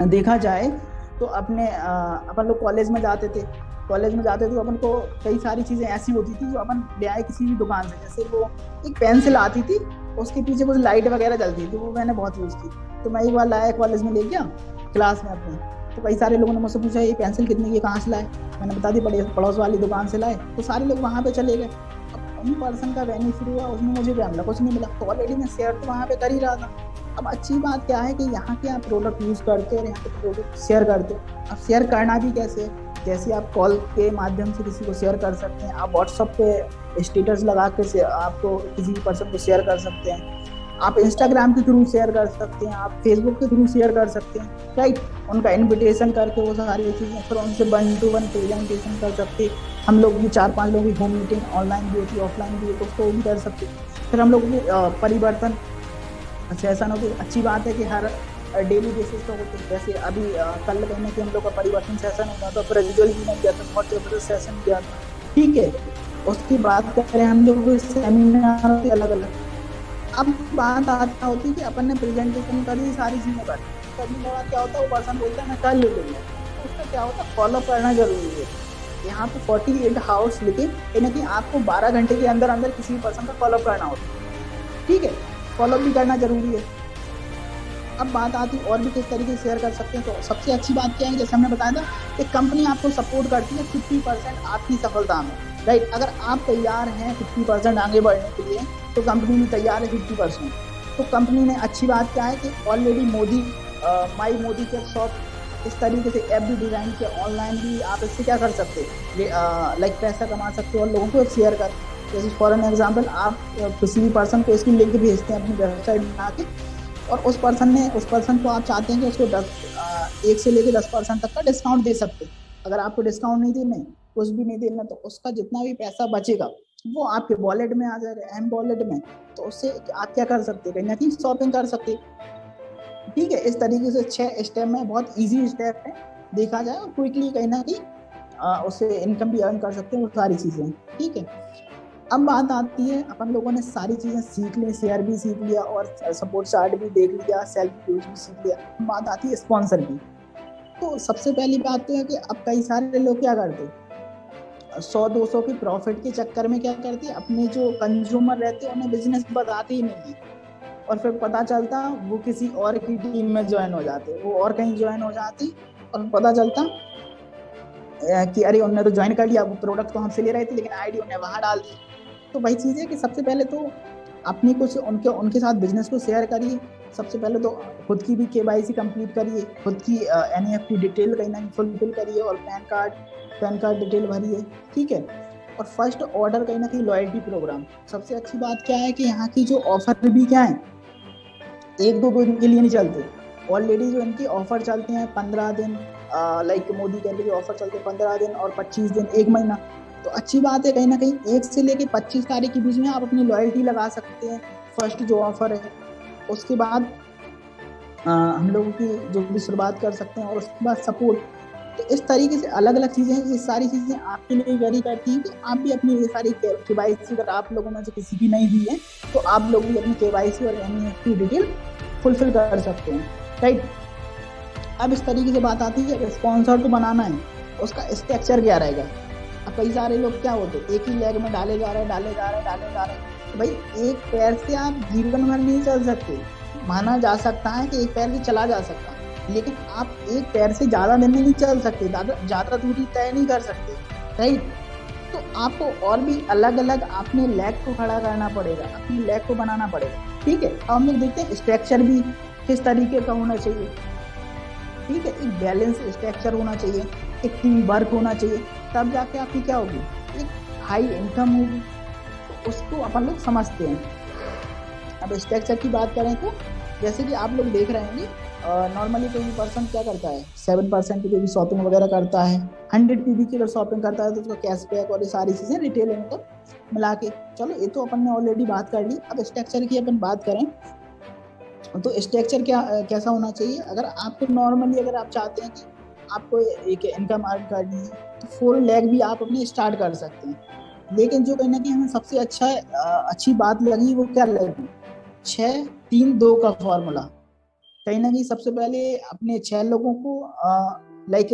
देखा जाए तो अपन लोग कॉलेज में जाते थे, तो अपन को कई सारी चीज़ें ऐसी होती थी जो अपन ले आए किसी भी दुकान से, जैसे वो एक पेंसिल आती थी, उसके पीछे कुछ लाइट वगैरह जलती थी, वो मैंने बहुत यूज़ की। तो मैं एक बार लाया कॉलेज में, ले गया क्लास में अपने, तो कई सारे लोगों ने मुझसे पूछा ये पेंसिल कितने की, कहाँ से लाए, मैंने बता दी पड़ोस वाली दुकान से लाए। तो सारे लोग वहाँ पे चले गए, अब उन पर्सन का बेनिफिट हुआ, उसमें मुझे क्या मिला, कुछ नहीं मिला। तो ऑलरेडी मैं शेयर तो वहाँ पे कर ही रहा था। अब अच्छी बात क्या है कि यहाँ के आप प्रोडक्ट यूज़ करते हो और यहाँ के प्रोडक्ट शेयर करते हो। अब शेयर करना भी कैसे है, जैसे आप कॉल के माध्यम से किसी को शेयर कर सकते हैं, आप व्हाट्सएप पे स्टेटस लगा के आपको किसी पर्सन को शेयर कर सकते हैं, आप इंस्टाग्राम के थ्रू शेयर कर सकते हैं, आप फेसबुक के थ्रू शेयर कर सकते हैं, राइट। उनका इन्विटेशन करके वो सारी चीज़ें, फिर उनसे 1 to 1 प्रेजेंटेशन कर सकते हैं। हम लोग भी 4-5 लोगों की होम मीटिंग ऑनलाइन भी होती है, ऑफलाइन भी है, तो उसको भी कर सकते हैं। फिर हम लोग भी परिवर्तन सेशन होती है। अच्छी बात है कि हर डेली बेसिस पर होते हैं, जैसे अभी कल कहने कि हम लोग का परिवर्तन सेशन होगा, तो फिर रिजल्ट भी नहीं किया था, बहुत जबरदस्त सेशन किया था। ठीक है, उसकी बात करें हम लोग सेमिनार अलग अलग। अब बात आता होती है कि अपन ने प्रेजेंटेशन कर दी, सारी चीज़ें कर दी, करने के बाद क्या होता है, वो पर्सन बोलता है मैं कल ले लूँगा, उसका क्या होता है, फॉलो करना जरूरी है। यहाँ पे 48 आवर्स लिखे, कहीं कि आपको 12 घंटे के अंदर अंदर किसी भी पर्सन का फॉलो करना होता है। ठीक है, फॉलो भी करना जरूरी है। अब बात आती है और भी किस तरीके से शेयर कर सकते हैं, तो सबसे अच्छी बात क्या है, जैसे हमने बताया था कि कंपनी आपको सपोर्ट करती है 50% आपकी सफलता में, राइट। अगर आप तैयार हैं 50% आगे बढ़ने के लिए, तो कंपनी भी तैयार है 50%। तो कंपनी ने, अच्छी बात क्या है कि ऑलरेडी मोदी माई मोदी के शॉप इस तरीके से ऐप भी डिज़ाइन किया, ऑनलाइन भी आप इससे क्या कर सकते हैं, लाइक पैसा कमा सकते हो और लोगों को शेयर कर। जैसे फॉर एन एग्जाम्पल, आप किसी भी पर्सन को इसकी लिंक भेजते हैं अपनी वेबसाइट बना के, और उस पर्सन को आप चाहते हैं कि उसको 1 से लेके 10% तक का डिस्काउंट दे सकते हैं। अगर आपको डिस्काउंट नहीं देना, कुछ भी नहीं देना, तो उसका जितना भी पैसा बचेगा वो आपके वॉलेट में आ जाएगा, एम वॉलेट में। तो उससे आप क्या कर सकते हैं, कहीं ना कहीं शॉपिंग कर सकते हैं। ठीक है, इस तरीके से 6 स्टेप में, बहुत इजी स्टेप है देखा जाए, और क्विकली कहीं ना कहीं उससे इनकम भी अर्न कर सकते हैं, वो सारी चीजें। ठीक है, अब बात आती है, अपन लोगों ने सारी चीजें सीख ली, शेयर भी सीख लिया और सपोर्ट चार्ट भी देख लिया, सेल्फ यूज भी सीख लिया। बात आती है स्पॉन्सर की। तो सबसे पहली बात तो है कि अब कई सारे लोग क्या करते, 100-200 की प्रॉफिट के चक्कर में क्या करते, अपने जो कंज्यूमर रहते हैं उन्हें बिजनेस बताते ही नहीं है, और फिर पता चलता वो किसी और की टीम में ज्वाइन हो जाते, वो और कहीं ज्वाइन हो जाती, और पता चलता कि अरे उन्होंने तो ज्वाइन कर लिया, वो प्रोडक्ट तो हमसे ले रहे थे लेकिन आईडी उन्हें वहां डाल दी। तो वही चीज है कि सबसे पहले तो अपनी कुछ उनके साथ बिजनेस को शेयर करिए। सबसे पहले तो खुद की भी केवाईसी कंप्लीट करिए, खुद की एनईएफटी डिटेल कहीं ना कहीं फुलफिल करिए, और पैन कार्ड डिटेल भरिए। ठीक है, और फर्स्ट ऑर्डर कहीं ना कहीं लॉयल्टी प्रोग्राम। सबसे अच्छी बात क्या है कि यहाँ की जो ऑफर भी क्या है, 1-2 दिन के लिए नहीं चलते, ऑलरेडी जो इनके ऑफर चलते हैं 15 दिन, लाइक मोदी के जो ऑफर चलते हैं 15 दिन और 25 दिन, 1 महीना। तो अच्छी बात है, कहीं ना कहीं 1 से लेके 25 तारीख के बीच में आप अपनी लॉयल्टी लगा सकते हैं, फर्स्ट जो ऑफर है। उसके बाद हम लोगों की जो भी शुरुआत कर सकते हैं, और उसके बाद सपोर्ट। तो इस तरीके से अलग अलग चीजें, ये सारी चीजें आपके लिए वेरी करती हैं कि आप भी अपनी ये सारी केवाईसी, अगर आप लोगों में से किसी की नहीं हुई है तो आप लोग भी अपनी केवाईसी और एनईएफटी डिटेल फुलफिल कर सकते हैं। राइट, अब इस तरीके से बात आती है कि स्पॉन्सर तो बनाना है, उसका स्ट्रक्चर क्या रहेगा। अब कई सारे लोग क्या होते हैं, एक ही लेग में डाले जा रहे हैं। तो भाई एक पैर से आप जीवन भर नहीं चल सकते। माना जा सकता है कि एक पैर से चला जा सकता है, लेकिन आप एक पैर से ज्यादा दिन नहीं चल सकते, ज्यादा दूरी तय नहीं कर सकते। राइट, तो आपको और भी अलग अलग अपने लेग को खड़ा करना पड़ेगा, अपनी लेग को बनाना पड़ेगा। ठीक है, अब हम लोग देखते हैं स्ट्रक्चर भी किस तरीके का होना चाहिए। ठीक है, एक बैलेंस स्ट्रक्चर होना चाहिए, एक टीम वर्क होना चाहिए, तब जाके आपकी क्या होगी, एक हाई इनकम होगी। तो उसको अपन लोग समझते हैं। अब स्ट्रक्चर की बात करें तो जैसे कि आप लोग देख रहे होंगे, नॉर्मली कोई पर्सन क्या करता है, 7% की भी शॉपिंग वगैरह करता है, 100 PB की अगर शॉपिंग करता है तो उसका कैशबैक और ये सारी चीजें रिटेल इनकम मिला के। चलो ये तो अपन ने ऑलरेडी बात कर ली। अब स्ट्रक्चर की अपन बात करें तो स्ट्रक्चर कैसा होना चाहिए। अगर आपको नॉर्मली, अगर आप चाहते हैं कि आपको एक इनकम अर्न करनी है, तो 4 लेग भी आप अपने स्टार्ट कर सकते हैं। लेकिन जो कहीं ना कहीं हमें सबसे अच्छी बात लगी वो क्या लगी, 6-3-2 का फॉर्मूला। कहीं ना कहीं सबसे पहले अपने 6 लोगों को लाइक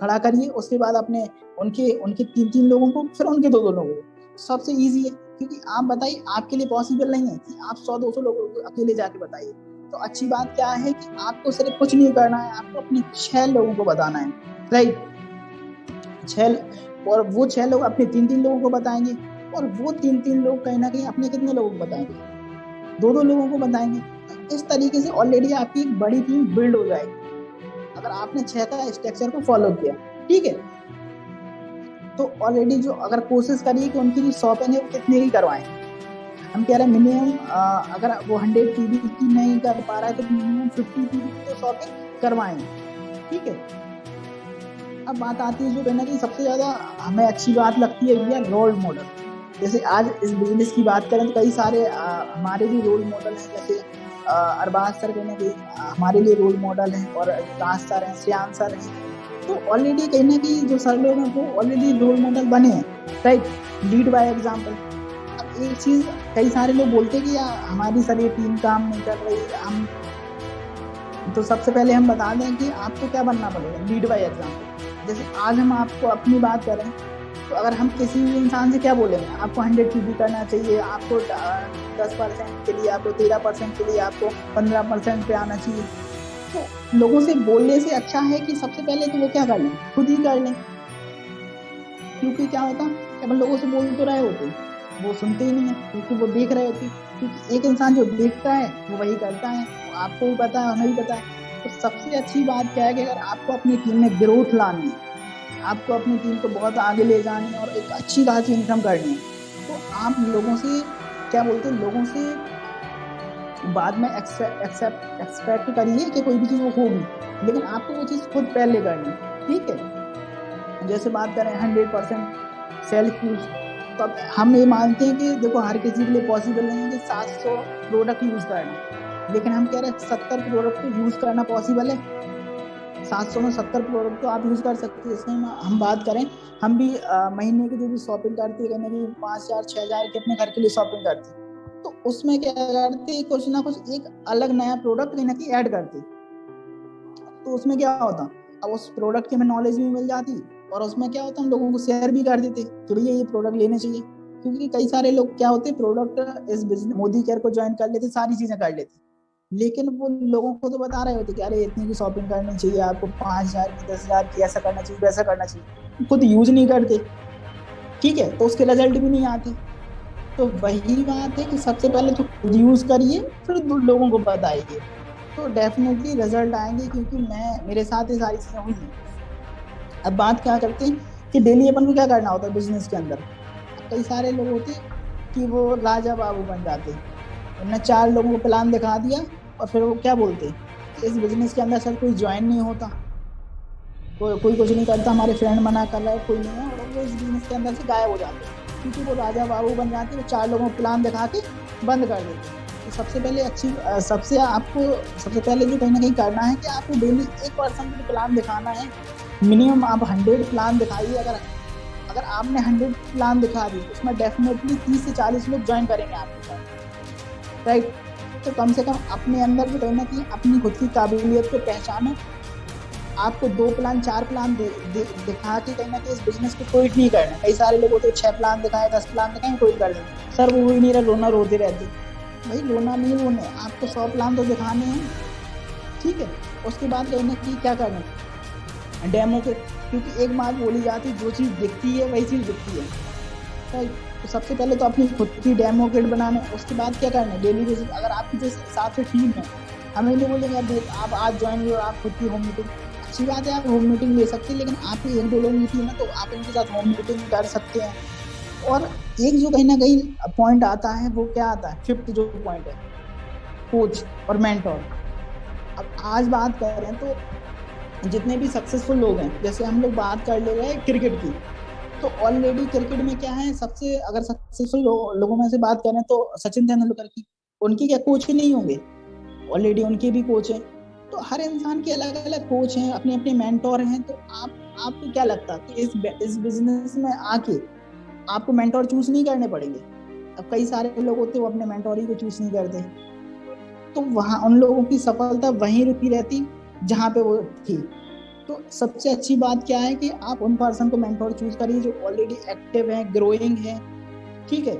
खड़ा करिए, उसके बाद अपने उनके 3-3 लोगों को, फिर उनके 2-2 लोगों को। सबसे ईजी है, क्योंकि आप बताइए, आपके लिए पॉसिबल नहीं है कि आप 100-200 लोगों को अकेले जाके बताइए। तो अच्छी बात क्या है कि आपको सिर्फ कुछ नहीं करना है, आपको अपने 6 लोगों को बताना है। राइट, 6, और वो 6 लोग अपने 3-3 लोगों को बताएंगे, और वो 3-3 लोग कहीं ना कहीं अपने कितने लोगों को बताएंगे, 2-2 लोगों को बताएंगे। इस तरीके से ऑलरेडी आपकी एक बड़ी टीम बिल्ड हो जाएगी, अगर आपने 6 का स्ट्रक्चर को फॉलो किया। ठीक है, तो ऑलरेडी जो अगर कोशिश करिए कि उनकी जो शॉपिंग है वो कितने की करवाएं। हम कह रहे हैं मिनिमम, अगर वो 100 PB की नहीं कर पा रहा है तो मिनिमम 50 PB की तो शॉपिंग करवाएं। ठीक है, अब बात आती है जो कहना कि सबसे ज्यादा हमें अच्छी बात लगती है भैया, रोल मॉडल। जैसे आज इस बिजनेस की बात करें तो कई सारे हमारे भी रोल मॉडल हैं, जैसे अरबाज सर कहने के हमारे लिए रोल मॉडल हैं, और विकास सर हैं, श्याम सर हैं। तो ऑलरेडी कहीं ना कहीं जो सर लोग हैं वो ऑलरेडी रोल मॉडल बने हैं। Right, lead by example. अब एक चीज कई सारे लोग बोलते हैं कि यार हमारी सर ये टीम काम नहीं कर रही, हम तो सबसे पहले हम बता दें कि आपको क्या बनना पड़ेगा, लीड बाय एग्जाम्पल। जैसे आज हम आपको अपनी बात करें तो अगर हम किसी भी इंसान से क्या बोलेंगे, आपको 100 PB करना चाहिए, आपको 10% के लिए, आपको 13% के लिए, आपको 15% पे आना चाहिए। तो लोगों से बोलने से अच्छा है कि सबसे पहले तो वो क्या कर लें, खुद ही कर लें। क्योंकि क्या होता है, अपन लोगों से बोल तो रहे होते, वो सुनते ही नहीं है, क्योंकि वो देख रहे होते। क्योंकि एक इंसान जो देखता है वो वही करता है, आपको भी पता है, हमें भी पता है। तो सबसे अच्छी बात क्या है कि अगर आपको अपनी टीम में ग्रोथ लानी है, आपको अपनी टीम को बहुत आगे ले जानी है और एक अच्छी खासी इनकम करनी है, तो आप लोगों से क्या बोलते हैं, लोगों से बाद में एक्सपेक्ट करिए कि कोई भी चीज़ वो होगी, लेकिन आपको वो चीज़ खुद पहले करनी, ठीक है। जैसे बात करें 100% सेल्फ यूज, तो अब हम ये मानते हैं कि देखो हर किसी के लिए पॉसिबल नहीं है कि 700 प्रोडक्ट यूज़ करना, लेकिन हम कह रहे हैं 70 प्रोडक्ट को यूज़ करना पॉसिबल है। 700 में 70 प्रोडक्ट तो आप यूज़ कर सकते हैं। इसमें हम बात करें, हम भी महीने की जो भी शॉपिंग करते हैं, कहने की 5,000 6,000 के अपने घर के लिए शॉपिंग करते हैं, तो उसमें क्या करते हैं, कुछ ना कुछ एक अलग नया प्रोडक्ट कहीं ना कहीं ऐड करते। तो उसमें क्या होता, अब उस प्रोडक्ट की हमें नॉलेज भी मिल जाती, और उसमें क्या होता, हम लोगों को शेयर भी कर देते कि भैया ये प्रोडक्ट लेने चाहिए। क्योंकि कई सारे लोग क्या होते, प्रोडक्ट इस बिजनेस मोदी केयर को ज्वाइन कर लेते, सारी चीजें कर लेते, लेकिन वो लोगों को तो बता रहे होते कि अरे इतनी की शॉपिंग करनी चाहिए आपको, 5,000 की 10,000 की, ऐसा करना चाहिए वैसा करना चाहिए, खुद यूज नहीं करते, ठीक है, तो उसके रिजल्ट भी नहीं आते। तो वही बात है कि सबसे पहले तो खुद यूज करिए, फिर लोगों को बताइए, तो डेफिनेटली रिजल्ट आएंगे। क्योंकि मेरे साथ ये सारी चीजें हुई हैं। अब बात क्या करते हैं कि डेली अपन को क्या करना होता है बिजनेस के अंदर, कई सारे लोग होते कि वो राजा बाबू बन जाते, उन्होंने 4 लोगों को प्लान दिखा दिया, और फिर वो क्या बोलते कि इस बिजनेस के अंदर सर कोई ज्वाइन नहीं होता, कोई कुछ नहीं करता, हमारे फ्रेंड मना कर रहा है, कोई नहीं है, और वो इस बिजनेस के अंदर से गायब हो जाते हैं। क्योंकि वो राजा बाबू बन जाते हैं, वो 4 लोगों को प्लान दिखा के बंद कर देते। तो सबसे पहले सबसे पहले जो कहीं ना कहीं करना है कि आपको डेली 1% भी प्लान दिखाना है। मिनिमम आप 100 प्लान दिखाइए। अगर आपने 100 प्लान दिखा दी, उसमें डेफिनेटली 30 से 40 लोग ज्वाइन करेंगे आपके साथ, राइट। तो कम से कम अपने अंदर भी कहीं ना कहीं अपनी खुद की काबिलियत को पहचानो। आपको 2 प्लान 4 प्लान दिखा के कहीं ना कहीं इस बिजनेस को क्विट नहीं करना। कई सारे लोग होते 6 प्लान दिखाए, 10 प्लान दिखाए, क्विट कर देंगे, सर वो ही नहीं रहा, रोना रोते रहते। भाई रोना नहीं रोने, आपको 100 प्लान तो दिखाने हैं, ठीक है। उसके बाद कहीं ना कहीं क्या करना है, डेमो के, क्योंकि एक बात बोली जाती है, जो चीज़ दिखती है वही चीज़ दिखती है, राइट। तो सबसे पहले तो अपनी खुद की डेमो किट बनाना है। उसके बाद क्या करना है, डेली बेसिस अगर आपकी जिस हिसाब से टीम है, हमें नहीं बोलेंगे आप आज ज्वाइन हो, आप खुद की होम मीटिंग, अच्छी बात है आप होम मीटिंग ले सकते हैं, लेकिन आपकी 1-2 लोगों की टीम है तो आप उनके साथ होम मीटिंग कर सकते हैं। और एक जो कहीं ना कहीं पॉइंट आता है, वो क्या आता है, 5th जो पॉइंट है, कोच और मेंटोर। अब आज बात कर रहे हैं तो जितने भी सक्सेसफुल लोग हैं, जैसे हम लोग बात कर ले रहे हैं क्रिकेट की, तो ऑलरेडी क्रिकेट में क्या है, सबसे अगर सक्सेसफुल लोगों में से बात करें तो सचिन तेंदुलकर की, उनकी क्या कोच ही नहीं होंगे, ऑलरेडी उनके भी कोच हैं। तो हर इंसान के अलग अलग कोच हैं, अपने अपने मेंटोर हैं। तो आपको क्या लगता है कि इस बिजनेस में आके आपको मेंटोर चूज नहीं करने पड़ेंगे? अब कई सारे लोग होते हैं वो अपने मेंटोर ही को चूज नहीं करते, तो वहां उन लोगों की सफलता वहीं रुकी रहती जहां पे वो थी। तो सबसे अच्छी बात क्या है कि आप उन पर्सन को मेंटोर चूज करिए जो ऑलरेडी एक्टिव है, ग्रोइंग है, ठीक है।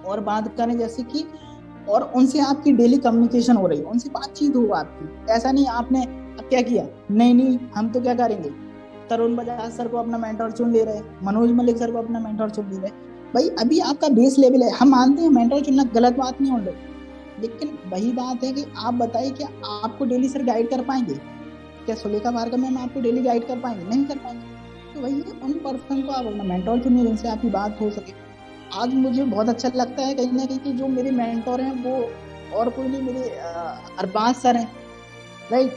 और बात करें जैसे कि, और उनसे आपकी डेली कम्युनिकेशन हो रही है, उनसे बातचीत हो आपकी। ऐसा नहीं आपने अब क्या किया, नहीं हम तो क्या करेंगे, तरुण बजाज सर को अपना मेंटोर चुन ले रहे, मनोज मलिक सर को अपना मेंटोर चुन ले रहे। भाई अभी आपका बेस लेवल है, हम मानते हैं मेंटोर चुनना गलत बात नहीं हो रही, लेकिन वही बात है कि आप बताइए कि आपको डेली सर गाइड कर पाएंगे क्या? सुलेखा भार्गव मैम आपको डेली गाइड कर पाएंगे? नहीं कर पाएंगे। तो वही है, उन पर्सन को आप अपना मेंटोर चुनिए जिनसे आपकी बात हो सके। आज मुझे बहुत अच्छा लगता है कहीं ना कहीं कि जो मेरे मेंटोर हैं वो और कोई नहीं, मेरे अरबाज सर हैं, राइट।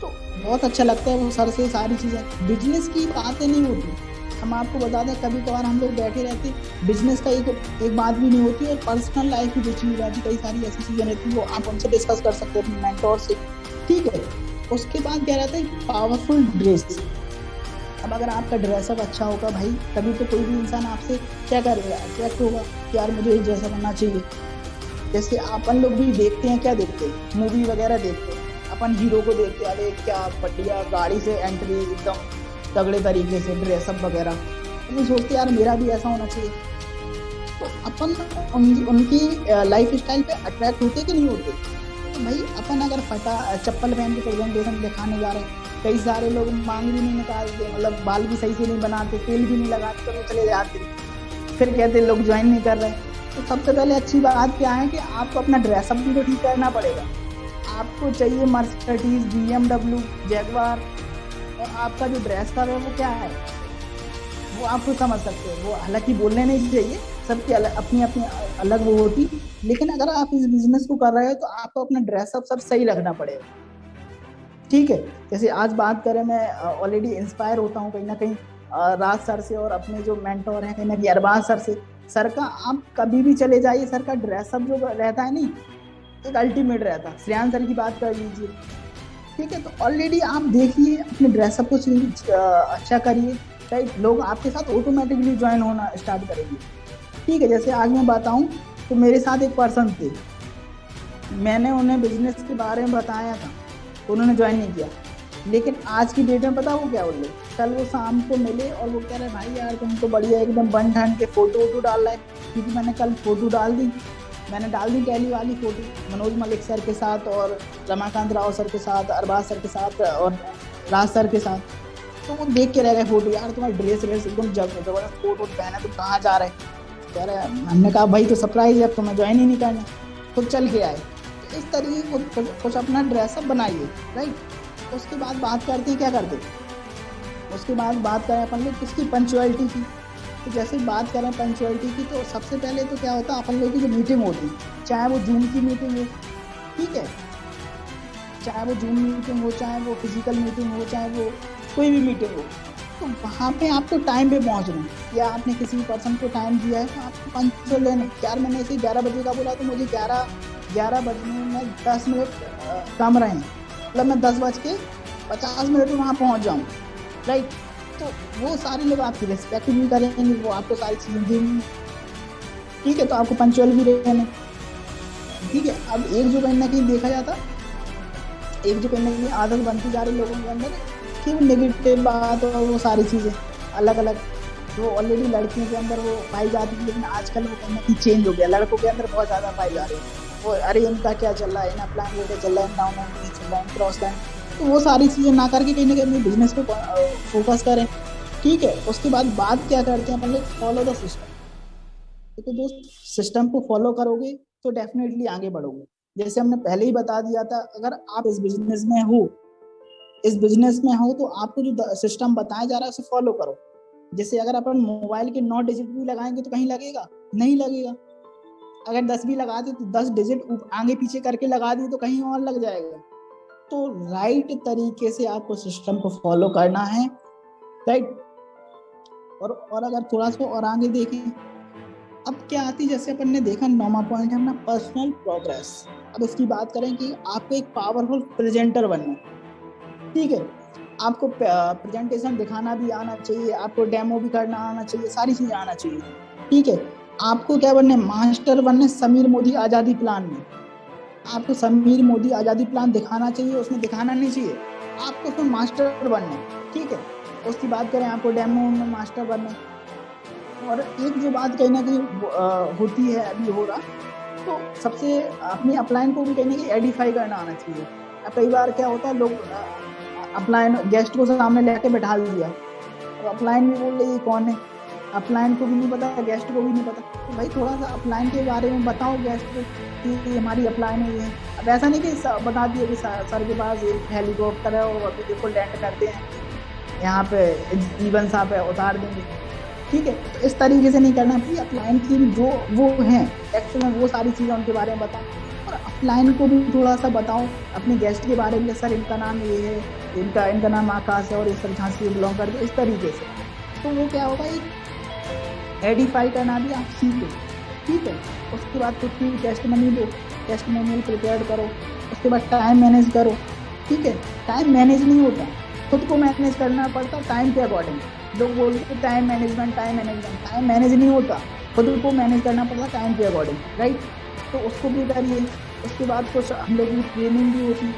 तो बहुत अच्छा लगता है वो सर से सारी चीज़ें। बिजनेस की बातें नहीं होती, हम आपको बता दें, कभी कभार हम लोग बैठे रहते, बिजनेस का एक बात भी नहीं होती, और पर्सनल लाइफ की जो चीज़ रहती, कई सारी ऐसी चीज़ें रहती वो आप उनसे डिस्कस कर सकते हैं अपने मेंटोर से, ठीक है। उसके बाद क्या रहता है, पावरफुल ड्रेस। अब अगर आपका ड्रेसअप अच्छा होगा भाई, तभी तो कोई भी इंसान आपसे क्या करेगा, अट्रैक्ट होगा कि यार मुझे ये ड्रेसअप करना चाहिए। जैसे अपन लोग भी देखते हैं, क्या देखते हैं, मूवी वगैरह देखते हैं, अपन हीरो को देखते हैं, अरे क्या बढ़िया गाड़ी से एंट्री, एकदम तगड़े तरीके से ड्रेसअप वगैरह, तो सोचते यार मेरा भी ऐसा होना चाहिए। तो अपन उनकी लाइफ स्टाइल पे अट्रैक्ट होते कि नहीं होते? तो भाई अपन अगर चप्पल पहन के प्रेजेंटेशन दिखाने जा रहे हैं, कई सारे लोग मांग भी नहीं निकालते, मतलब बाल भी सही से नहीं बनाते, तेल भी नहीं लगाते, तो वो चले जाते, फिर कहते लोग ज्वाइन नहीं कर रहे। तो सबसे पहले अच्छी बात क्या है कि आपको अपना ड्रेसअप भी तो ठीक करना पड़ेगा। आपको चाहिए मर्सिडीज, BMW, जैगवार, और आपका जो ड्रेस का है वो क्या है, वो आप खुद समझ सकते हो। वो हालांकि बोलने नहीं चाहिए, सबकी अपनी अपनी अलग वो होती। लेकिन अगर आप इस बिजनेस को कर रहे हो तो आपको अपना ड्रेसअप सब सही रखना पड़ेगा, ठीक है। जैसे आज बात करें, मैं ऑलरेडी इंस्पायर होता हूँ कहीं ना कहीं राज सर से, और अपने जो मेंटोर हैं कहीं ना कहीं अरबाज सर से। सर का आप कभी भी चले जाइए, सर का ड्रेसअप जो रहता है नहीं, एक अल्टीमेट रहता है। श्रेयान सर की बात कर लीजिए, ठीक है। तो ऑलरेडी आप देखिए, अपने ड्रेसअप को अच्छा करिए, राइट। लोग आपके साथ ऑटोमेटिकली ज्वाइन होना स्टार्ट करेंगे, ठीक है। जैसे आज मैं बताऊं तो मेरे साथ एक पर्सन थे, मैंने उन्हें बिजनेस के बारे में बताया था, तो उन्होंने ज्वाइन नहीं किया। लेकिन आज की डेट में पता वो क्या बोले, कल वो शाम को मिले और वो कह रहे भाई यार तुम तो बढ़िया एकदम बन ठन के फोटो वोटो डाल रहे हैं। क्योंकि मैंने कल फोटो डाल दी, मैंने डाल दी टैली वाली फोटो मनोज मलिक सर के साथ, और रमाकांत राव सर के साथ, अरबाज सर के साथ, और राज सर के साथ। तो वो देख के रह गए फोटो, यार तुम्हारी ड्रेस व्रेस एकदम जबरदस्त कोट वोट पहना, तुम कहाँ जा रहे हैं। कह रहे हमने कहा भाई तो सरप्राइज है, अब तो मैं ज्वाइन ही नहीं करना, खुद चल के आए। तो इस तरीके कुछ अपना ड्रेसअप बनाइए, राइट। उसके बाद बात करते हैं क्या करते हैं, उसके बाद बात करें अपन लोग किसकी, पंचुअलिटी की। तो जैसे बात करें पंचुअलिटी की, तो सबसे पहले तो क्या होता है, अपन लोग की जो मीटिंग होती, चाहे वो जूम की मीटिंग हो, ठीक है, चाहे वो जूम मीटिंग हो, चाहे वो फिजिकल मीटिंग हो, चाहे वो कोई भी मीटिंग हो, तो वहाँ पे आपको टाइम पे पहुँचना है। या आपने किसी पर्सन को टाइम दिया है तो आपको पंचुअल लेना। यार मैंने इसे 11 बजे का बोला, तो मुझे 11 बजने में 10 मिनट कम रहे, मतलब मैं 10:50 में वहाँ पहुँच जाऊँ, राइट। तो वो सारे लोग आपकी रिस्पेक्ट भी करेंगे, वो आपको सारी चीज़ें देंगे, ठीक है। तो आपको पंचुअल भी रहना, ठीक है। अब एक जो कहीं ना कहीं देखा जाता, एक जो कहीं ना कहीं आदत बनती जा रही लोगों के अंदर कि वो नेगेटिव बात और वो सारी चीज़ें अलग अलग, वो ऑलरेडी लड़कियों के अंदर वो पाई जाती थी, लेकिन आजकल वो कहीं ना कहीं चेंज हो गया, लड़कों के अंदर बहुत ज़्यादा पाई जा रही है। वो अरे इनका क्या चल रहा है, इन अपलाइन वो क्या चल रहा है, डाउन नहीं चल रहा है, क्रॉस लाइन। तो वो सारी चीज़ें ना करके कहीं ना कहीं अपने बिजनेस पे फोकस करें, ठीक है। उसके बाद बात क्या करते हैं अपन लोग, फॉलो द सिस्टम। तो दोस्त सिस्टम को फॉलो करोगे तो डेफिनेटली आगे बढ़ोगे। जैसे हमने पहले ही बता दिया था, अगर आप इस बिजनेस में हो, इस बिजनेस में हो, तो आपको जो सिस्टम बताया जा रहा है उसे फॉलो करो। जैसे अगर अपन मोबाइल के 9 डिजिट भी लगाएंगे तो कहीं लगेगा, नहीं लगेगा। अगर 10 भी लगा दे तो 10 डिजिट आगे पीछे करके लगा दी तो कहीं और लग जाएगा। तो राइट तरीके से आपको सिस्टम को फॉलो करना है, राइट। और अगर थोड़ा सा और आगे देखें, अब क्या आती, जैसे अपन ने देखा 9वां पॉइंट है अपना पर्सनल प्रोग्रेस। अब इसकी बात करें कि आपको एक पावरफुल प्रेजेंटर बनना, ठीक है। आपको प्रेजेंटेशन दिखाना भी आना चाहिए, आपको डेमो भी करना आना चाहिए, सारी चीजें आना चाहिए, ठीक है। आपको क्या बनना है, मास्टर बनना है समीर मोदी आजादी प्लान में। आपको समीर मोदी आजादी प्लान दिखाना चाहिए, उसमें दिखाना नहीं चाहिए, आपको उसमें मास्टर बनना है, ठीक है। उसकी बात करें, आपको डेमो में मास्टर बनना है। और एक जो बात कहीं ना कहीं होती है, अभी हो रहा, तो सबसे अपनी अपलाइन को भी कहीं ना कहीं एडिफाई करना आना चाहिए। अब कई बार क्या होता है, लोग अपलाइन गेस्ट को सामने लेके बैठा दिया, और अपलाइन भी बोल रही है कौन है, अपलाइन को भी नहीं पता, गेस्ट को भी नहीं पता। तो भाई थोड़ा सा अपलाइन के बारे में बताओ गेस्ट को कि हमारी अपलाइन है ये। अब ऐसा नहीं कि बता दिए कि सर के पास एक हेलीकॉप्टर है और अभी देखो लैंड करते हैं यहाँ पे, जीवन साहब पे उतार देंगे, ठीक है। तो इस तरीके से नहीं करना चाहिए। अपलाइन की जो वो हैं एक्चुअल में, वो सारी चीज़ें उनके बारे में बताओ, और अपलाइन को भी थोड़ा सा बताओ अपने गेस्ट के बारे में, सर इनका नाम ये है, इनका नाम आकाश है और इस तरह झांसी से बिलोंग करते, इस तरीके से। तो वो क्या होगा, एक एडिफाई करना भी आप सीखो, ठीक है। उसके बाद खुद की टेस्टिमनी दो, टेस्टिमोनियल प्रिपेयर करो। उसके बाद टाइम मैनेज करो, ठीक है। टाइम मैनेज नहीं होता, खुद को मैनेज करना पड़ता टाइम के अकॉर्डिंग। लोग बोलते हैं टाइम मैनेजमेंट, टाइम मैनेज नहीं होता, खुद को मैनेज करना पड़ता टाइम के अकॉर्डिंग, राइट। तो उसको भी करिए। उसके बाद कुछ हम लोग की ट्रेनिंग भी होती,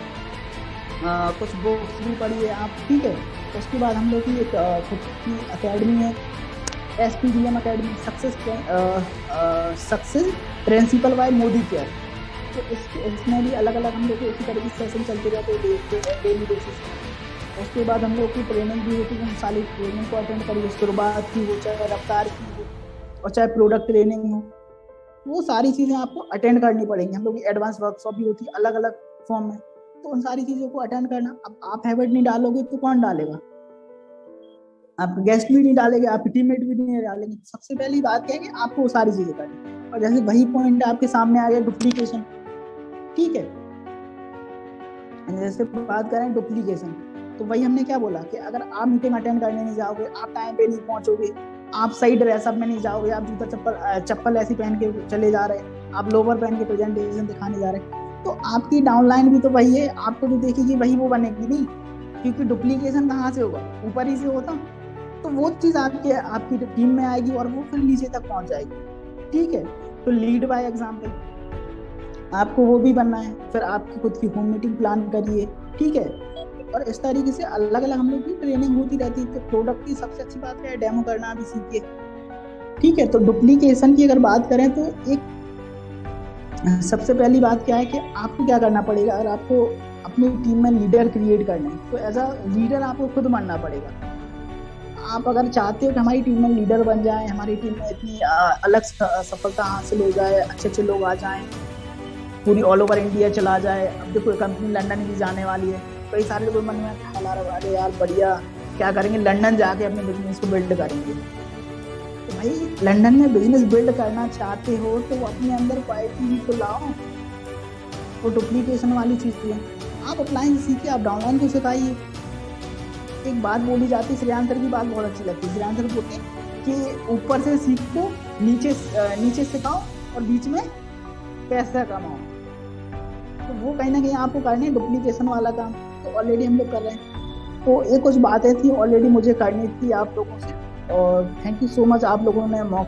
कुछ बुक्स भी पढ़िए आप, ठीक है। उसके बाद हम लोग की एक खुद की अकेडमी है, SPDM academy, success principal bye Modi care. तो इसमें भी अलग अलग हम लोग के इसी तरह के सेशन चलते रहते हैं डेली बेसिस। उसके बाद हम लोग की ट्रेनिंग भी होती है, हम सारी ट्रेनिंग को अटेंड करिए, शुरुआत की हो, चाहे रफ्तार की हो, और चाहे प्रोडक्ट ट्रेनिंग हो, वो सारी चीज़ें आपको अटेंड करनी पड़ेंगी। हम लोग की एडवांस वर्कशॉप भी होती है अलग अलग फॉर्म में, तो उन सारी चीज़ों को अटेंड करना। अब आप हैबिट नहीं डालोगे तो कौन डालेगा, आप गेस्ट भी नहीं डालेंगे, आप टीममेट भी नहीं डालेंगे। सबसे पहली बात क्या है कि आपको वो सारी चीजें करनी। और जैसे वही पॉइंट आपके सामने आ गया डुप्लीकेशन, ठीक है, जैसे बात करें डुप्लीकेशन, तो वही हमने क्या बोला कि अगर आप मीटिंग अटेंड करने नहीं जाओगे, आप टाइम पे नहीं पहुंचोगे, आप सही ड्रेसअप में नहीं जाओगे, आप जूता चप्पल ऐसी पहन के चले जा रहे हैं, आप लोवर पहन के प्रेजेंटेशन दिखाने जा रहे हैं, तो आपकी डाउनलाइन भी तो वही है, आपको जो देखेगी वही वो बनेगी नहीं, क्योंकि डुप्लीकेशन कहाँ से होगा, ऊपर ही से होता। तो वो चीज आपकी टीम में आएगी और वो फिर नीचे तक पहुंच जाएगी, ठीक है। तो लीड बाय एग्जाम्पल, आपको वो भी बनना है। फिर आपकी खुद की होम मीटिंग प्लान करिए, ठीक है। और इस तरीके से अलग अलग हम लोग की ट्रेनिंग होती रहती है। तो प्रोडक्ट की सबसे अच्छी बात है डेमो करना भी सीखिए, ठीक है। तो डुप्लीकेशन की अगर बात करें तो एक सबसे पहली बात क्या है कि आपको क्या करना पड़ेगा, अगर आपको अपनी टीम में लीडर क्रिएट करना है तो एज अ लीडर आपको खुद बनना पड़ेगा। आप अगर चाहते हो कि हमारी टीम में लीडर बन जाए, हमारी टीम में इतनी अलग सफलता हासिल हो जाए, अच्छे अच्छे लोग आ जाएं, पूरी ऑल ओवर इंडिया चला जाए। अब देखो कंपनी लंदन भी जाने वाली है, कई सारे लोग मन में ख्याल आ रहा है यार बढ़िया, क्या करेंगे लंदन जाके अपने बिजनेस को बिल्ड करेंगे। तो भाई लंदन में बिजनेस बिल्ड करना चाहते हो तो अपने अंदर क्वालिटी तो लाओ, वो डुप्लीकेशन वाली चीज है। आप ऑफलाइन सीखिए, आप डाउनलाइन को सिखाइए। एक बात बोली जाती है, श्रेयांश सर की बात बहुत अच्छी लगती है। श्रेयांश सर बोलते हैं कि ऊपर से सीखो, नीचे सिखाओ और बीच में पैसा कमाओ। तो वो कहीं ना कहीं आपको करना है डुप्लीकेशन वाला काम, तो ऑलरेडी हम लोग कर रहे हैं। तो ये कुछ बातें थी ऑलरेडी मुझे करनी थी आप लोगों से, और थैंक यू सो मच आप लोगों ने मौका